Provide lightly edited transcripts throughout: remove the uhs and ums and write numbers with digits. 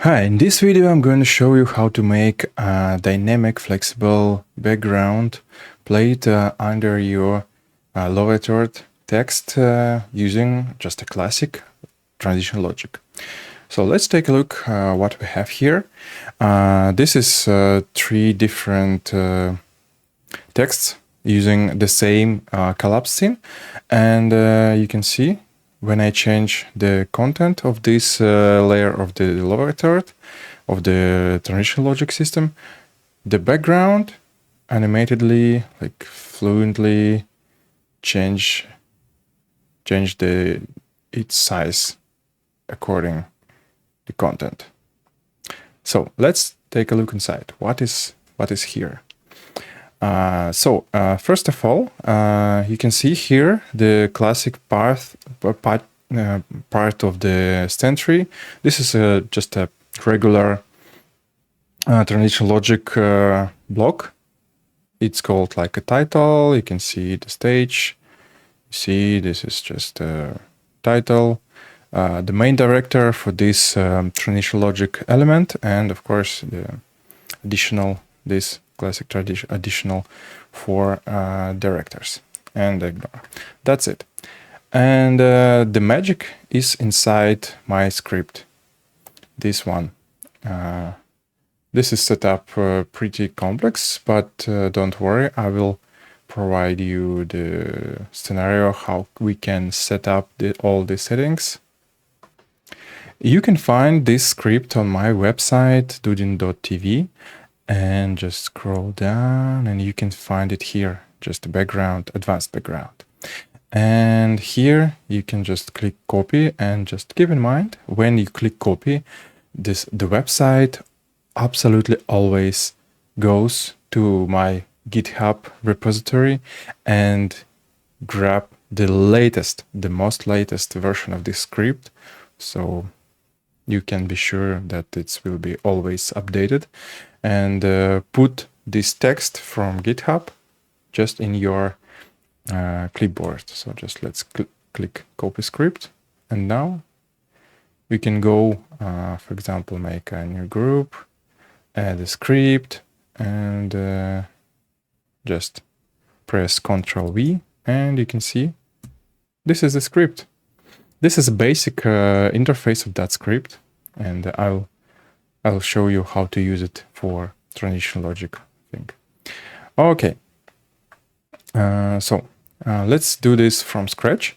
Hi, in this video I'm going to show you how to make a dynamic flexible background played under your low-third text using just a classic transition logic. So let's take a look what we have here. This is three different texts using the same collapse scene, and you can see when I change the content of this layer of the lower third of the transition logic system, the background animatedly, like fluently change its size according the content. So let's take a look inside. What is here? First of all, you can see here the classic part of the stand tree. This is just a regular transition logic block. It's called like a title. You can see the stage. You see this is just a title. The main director for this transition logic element, and of course the additional this classic tradition additional for directors and ignore. That's it. And the magic is inside my script. This one. This is set up pretty complex, but don't worry, I will provide you the scenario how we can set up all the settings. You can find this script on my website dudin.tv and just scroll down and you can find it here, just the background, advanced background. And here you can just click copy, and just keep in mind when you click copy, the website absolutely always goes to my GitHub repository and grab the most latest version of this script. So you can be sure that it will be always updated, and put this text from GitHub just in your clipboard. So just let's click copy script, and now we can go, for example, make a new group, add a script, and just press Ctrl V, and you can see this is the script. This is a basic interface of that script, and I'll show you how to use it for transition logic thing. Okay, let's do this from scratch.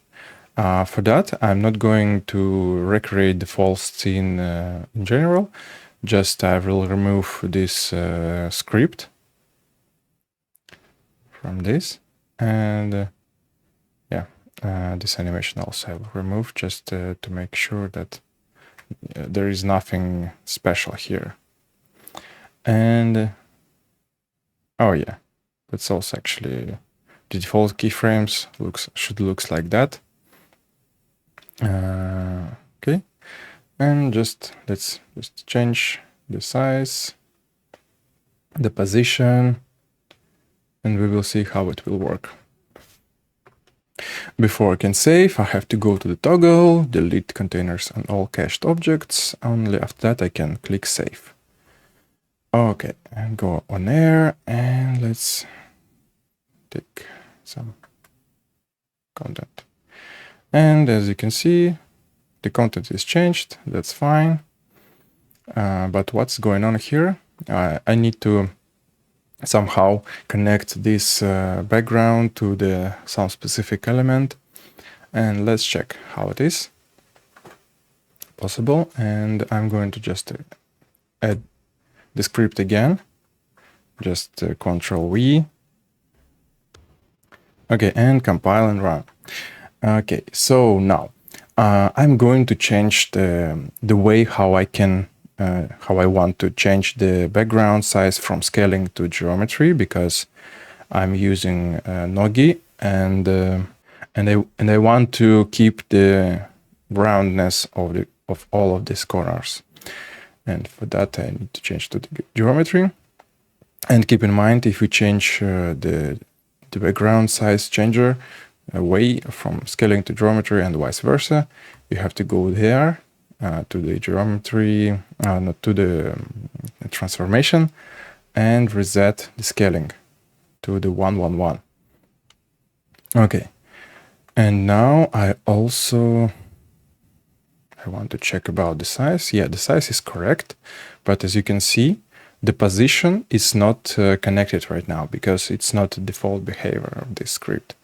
For that, I'm not going to recreate the false scene in general. Just I will remove this script from this, and this animation also I will remove, just to make sure that there is nothing special here. And oh yeah, that's also actually the default keyframes should look like that. Okay, and let's just change the size, the position, and we will see how it will work. Before I can save, I have to go to the toggle, delete containers and all cached objects. Only after that I can click save. Okay, and go on air, and let's take some content. And as you can see, the content is changed. That's fine. But what's going on here? I need to somehow connect this background to some specific element, and let's check how it is possible. And I'm going to just add the script again, just Ctrl V. Okay, and compile and run. Okay, so now I'm going to change the way how I want to change the background size from scaling to geometry, because I'm using Nogi, and I want to keep the roundness of all of these corners. And for that I need to change to the geometry. And keep in mind, if we change the background size changer away from scaling to geometry and vice versa, you have to go there to the geometry, not to the transformation, and reset the scaling to the 111. Okay, and now I want to check about the size. Yeah, the size is correct, but as you can see, the position is not connected right now because it's not the default behavior of this script,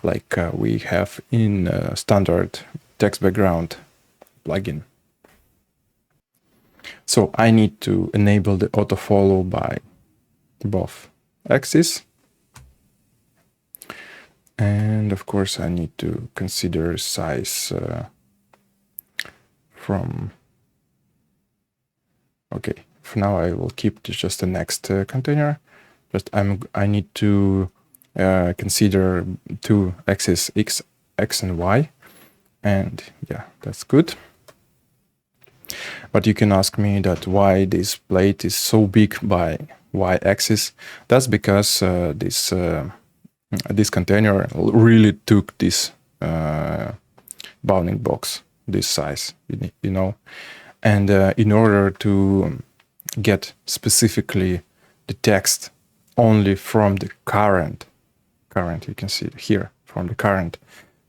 like we have in standard text background plugin. So I need to enable the auto follow by both axes. And of course, I need to consider size from. Okay, for now I will keep just the next container. Just I need to consider two axes x and y, and yeah, that's good. But you can ask me that why this plate is so big by y-axis. That's because this container really took this bounding box, this size, you know. And in order to get specifically the text only from the current, you can see it here, from the current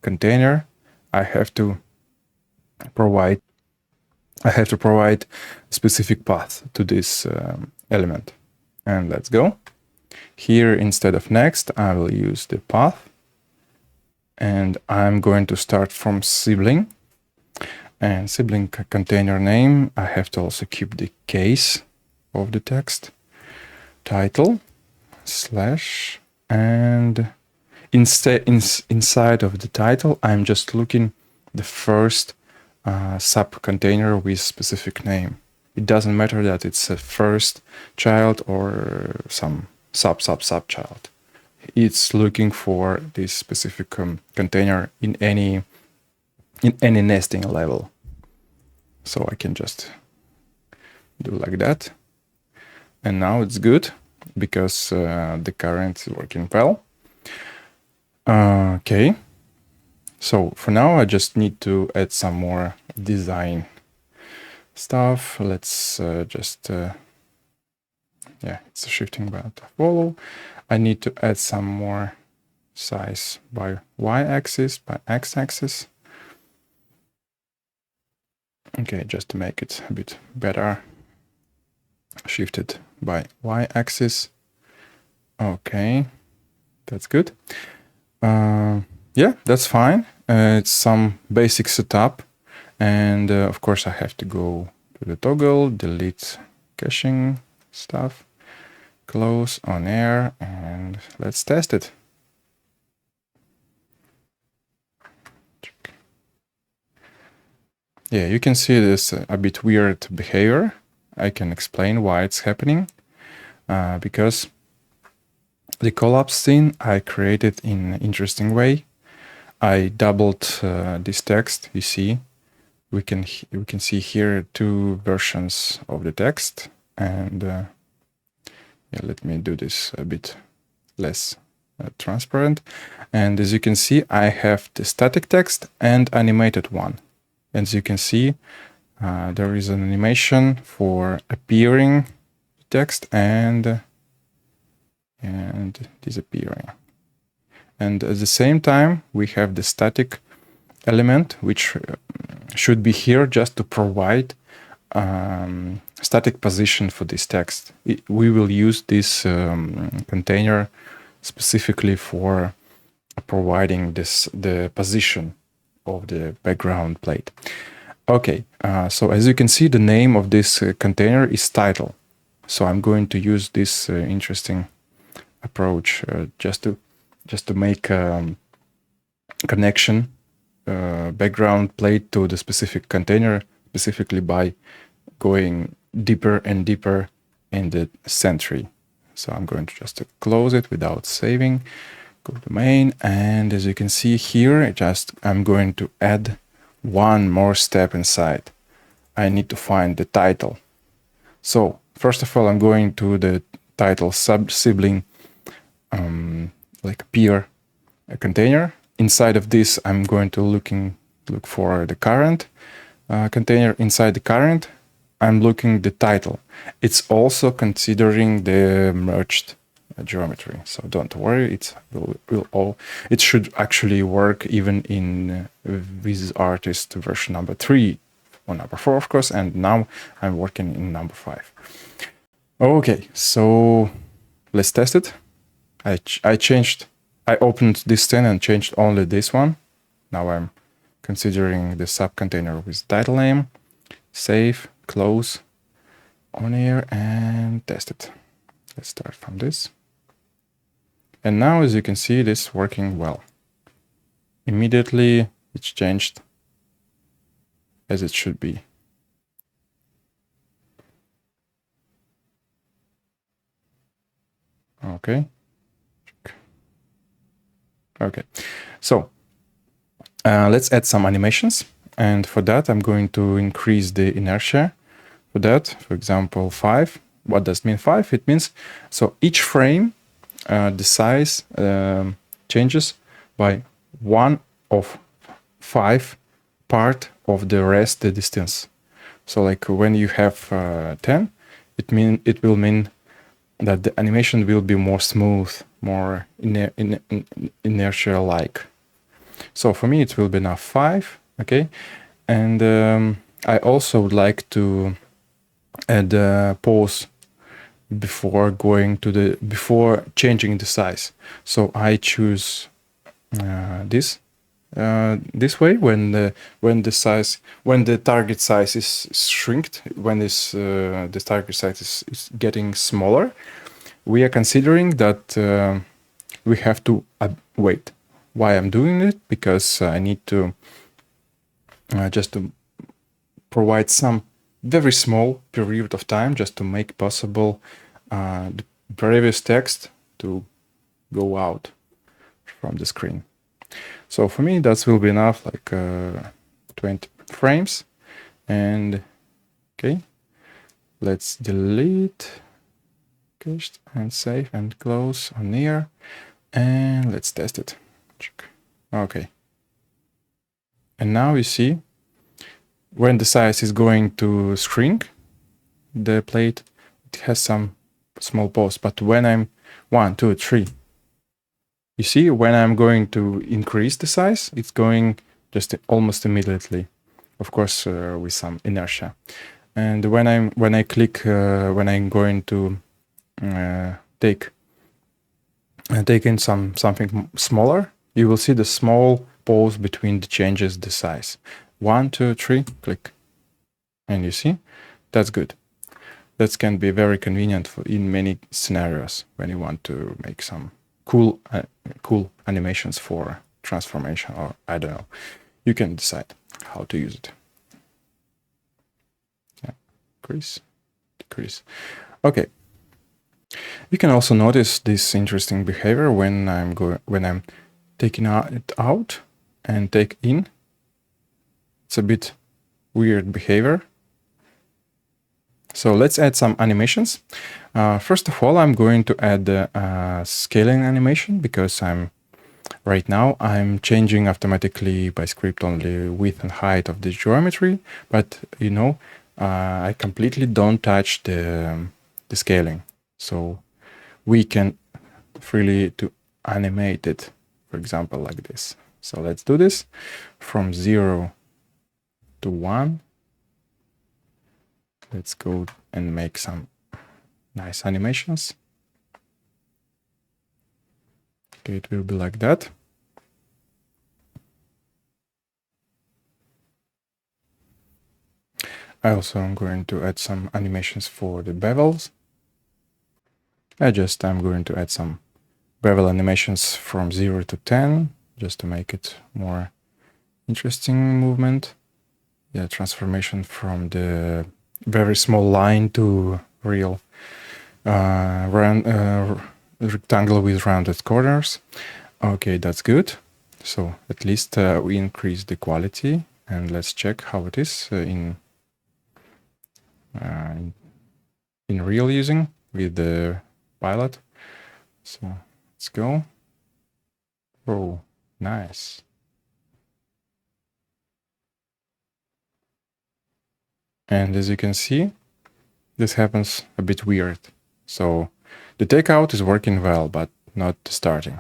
container, I have to provide specific path to this element. And let's go. Here, instead of next, I will use the path. And I'm going to start from sibling. And sibling container name, I have to also keep the case of the text. Title, slash, and inside of the title, I'm just looking the first sub-container with specific name. It doesn't matter that it's a first child or some sub-child. It's looking for this specific container in any nesting level. So I can just do like that. And now it's good because the current is working well. Okay. So for now, I just need to add some more design stuff. Let's yeah, it's a shifting by follow. I need to add some more size by y-axis, by x-axis. Okay, just to make it a bit better. Shifted by y-axis. Okay, that's good. Yeah, that's fine. It's some basic setup. And of course, I have to go to the toggle, delete caching stuff, close on air, and let's test it. Yeah, you can see this a bit weird behavior. I can explain why it's happening. Because the collapse scene I created in an interesting way. I doubled this text. You see, we can see here two versions of the text, and yeah, let me do this a bit less transparent. And as you can see, I have the static text and animated one. As you can see, there is an animation for appearing text and disappearing. And at the same time, we have the static element, which should be here just to provide static position for this text. We will use this container specifically for providing the position of the background plate. Okay, so as you can see, the name of this container is title. So I'm going to use this interesting approach just to make connection background plate to the specific container, specifically by going deeper and deeper in the sentry. So I'm going to just close it without saving, go to main, and as you can see here, I'm going to add one more step inside. I need to find the title. So first of all, I'm going to the title sibling like peer container. Inside of this, I'm going to look for the current container inside the current, I'm looking the title. It's also considering the merged geometry, so don't worry. It should actually work even in WizArtist version number 3 or number 4, of course. And now I'm working in number 5. Okay, so let's test it. I opened this thing and changed only this one. Now I'm considering the subcontainer with title name. Save, close, on here, and test it. Let's start from this. And now, as you can see, it is working well. Immediately, it's changed as it should be. Okay. Okay. So let's add some animations. And for that, I'm going to increase the inertia. For that, for example, 5. What does it mean 5? It means, so each frame, the size changes by 1 of 5 part of the rest, the distance. So like when you have 10, it will mean that the animation will be more smooth, more inertia-like. So for me, it will be now 5, okay? And I also would like to add a pause before changing the size. So I choose this way when the target size is shrinked, when the target size is getting smaller, we are considering that we have to wait. Why I'm doing it? Because I need to just to provide some very small period of time just to make possible the previous text to go out from the screen. So for me, that will be enough, like 20 frames. And okay, let's delete, cached, and save and close on here. And let's test it. Check. Okay. And now you see, when the size is going to shrink, the plate, it has some small pause. But when I'm 1, 2, 3, you see, when I'm going to increase the size, it's going just almost immediately, of course, with some inertia. And when I'm going to take in something smaller, you will see the small pause between the changes, the size. 1, 2, 3, click, and you see, that's good. That can be very convenient in many scenarios when you want to make some cool animations for transformation, or I don't know. You can decide how to use it. Yeah, increase, decrease. Okay. You can also notice this interesting behavior when I'm taking it out and take in. It's a bit weird behavior. So let's add some animations. First of all, I'm going to add a scaling animation because right now I'm changing automatically by script only width and height of the geometry, but you know, I completely don't touch the scaling. So we can freely to animate it, for example, like this. So let's do this from 0 to 1. Let's go and make some nice animations. Okay, it will be like that. I also am going to add some animations for the bevels. I'm going to add some bevel animations from 0 to 10, just to make it more interesting movement. Yeah, transformation from the very small line to real rectangle with rounded corners. Okay, that's good. So at least we increase the quality, and let's check how it is in real using with the pilot. So let's go. Oh, nice. And as you can see, this happens a bit weird. So the takeout is working well, but not the starting.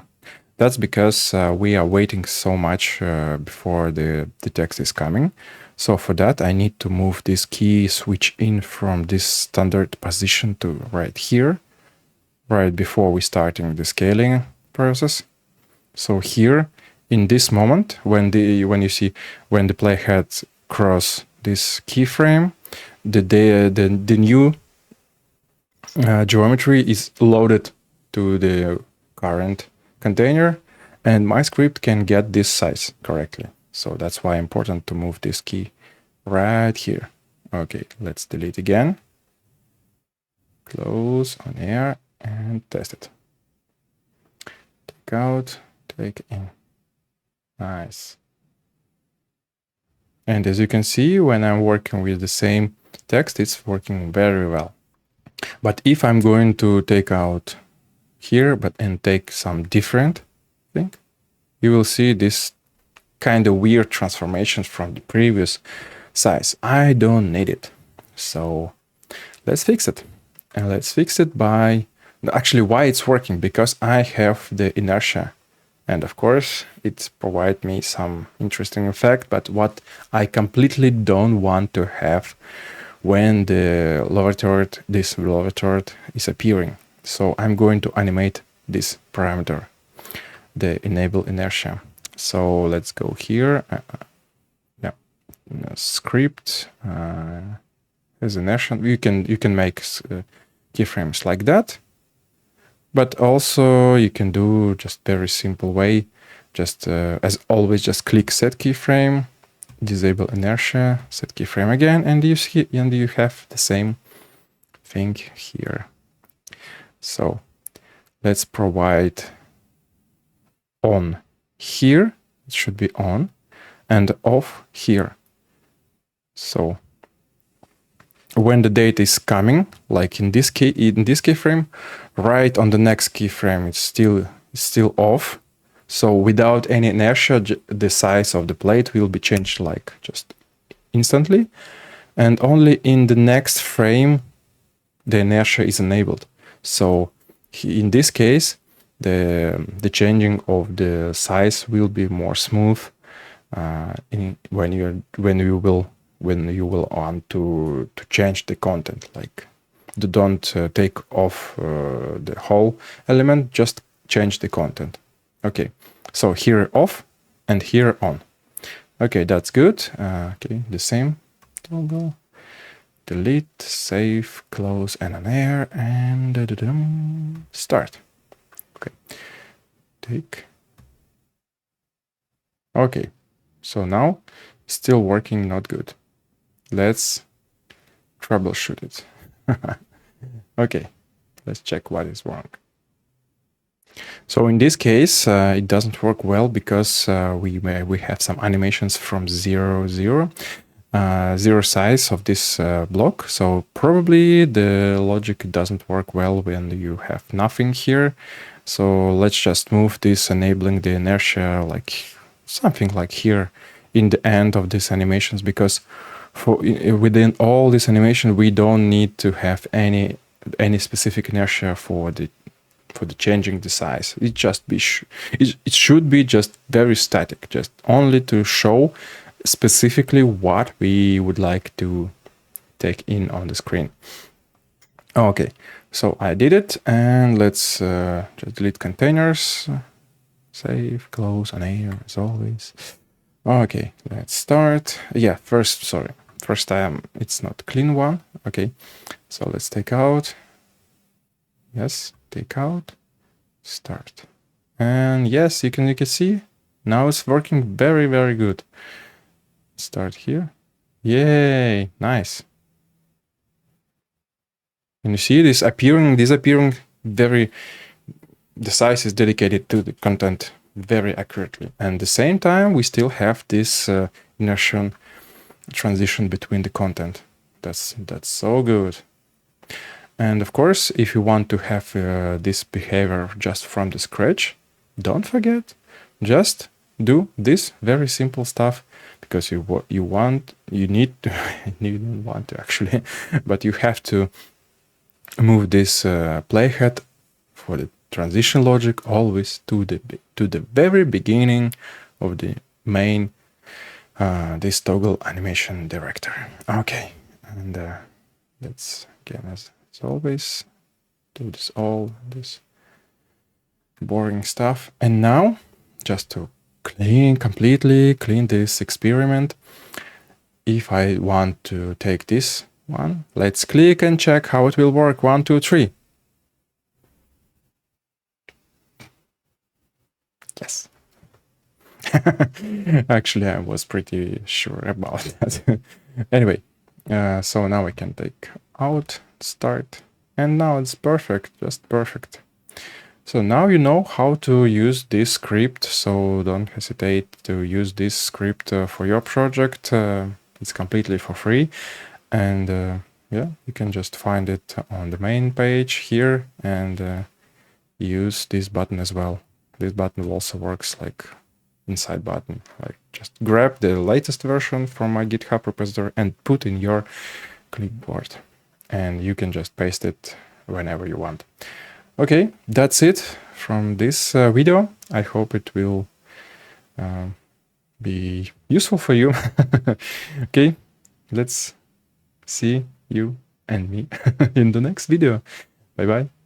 That's because we are waiting so much before the text is coming. So for that, I need to move this key switch in from this standard position to right here, right before we starting the scaling process. So here, in this moment, when you see when the playhead cross this keyframe, the new geometry is loaded to the current container, and my script can get this size correctly. So that's why important to move this key right here. Okay, let's delete again. Close on air and test it. Take out, take in. Nice. And as you can see, when I'm working with the same text, it's working very well. But if I'm going to take out here, and take some different thing, you will see this kind of weird transformations from the previous size. I don't need it. So let's fix it. And let's fix it by, actually why it's working, because I have the inertia. And of course, it provides me some interesting effect, but what I completely don't want to have when the lower third, this lower third is appearing. So I'm going to animate this parameter, the enable inertia. So let's go here. Script as inertia. You can make keyframes like that, but also you can do just very simple way. Just as always, just click set keyframe, disable inertia, set keyframe again, and you have the same thing here. So let's provide on here, it should be on, and off here. So when the data is coming, like in this keyframe, right on the next keyframe, it's still off. So without any inertia, the size of the plate will be changed like just instantly, and only in the next frame the inertia is enabled. So in this case, the changing of the size will be more smooth when you will want to change the content. Like, don't take off the whole element, just change the content. Okay, so here off and here on. Okay, that's good. Okay, the same toggle. Delete, save, close, and on air, and start. Okay, take. Okay, so now still working not good. Let's troubleshoot it. Okay, let's check what is wrong. So in this case, it doesn't work well because we have some animations from zero size of this block. So probably the logic doesn't work well when you have nothing here. So let's just move this, enabling the inertia, like something like here in the end of these animations, because within all this animation we don't need to have any specific inertia for the changing the size. It should be just very static, just only to show specifically what we would like to take in on the screen. Okay, so I did it, and let's just delete containers, save, close, on air as always. Okay, let's start. Yeah, first time it's not clean one. Okay, so let's take out. Yes, take out, start. And yes, you can see now it's working very, very good. Start here. Yay, nice. And you see this disappearing very, the size is dedicated to the content very accurately. And at the same time, we still have this inertial transition between the content. That's so good. And of course, if you want to have this behavior just from the scratch, don't forget, just do this very simple stuff, because you need to you don't want to actually, but you have to move this playhead for the transition logic always to the very beginning of the main this toggle animation director. Okay, and let's again as always do this boring stuff. And now, just to completely clean this experiment, if I want to take this one, let's click and check how it will work. 1, 2, 3. Yes. Actually, I was pretty sure about that. Anyway, so now I can take out, start, and now it's perfect, just perfect. So now you know how to use this script, so don't hesitate to use this script for your project. It's completely for free, and yeah, you can just find it on the main page here and use this button as well. This button also works like inside button, like just grab the latest version from my GitHub repository and put in your clipboard, and you can just paste it whenever you want. Okay, that's it from this video. I hope it will be useful for you. Okay, let's see you and me in the next video. Bye bye.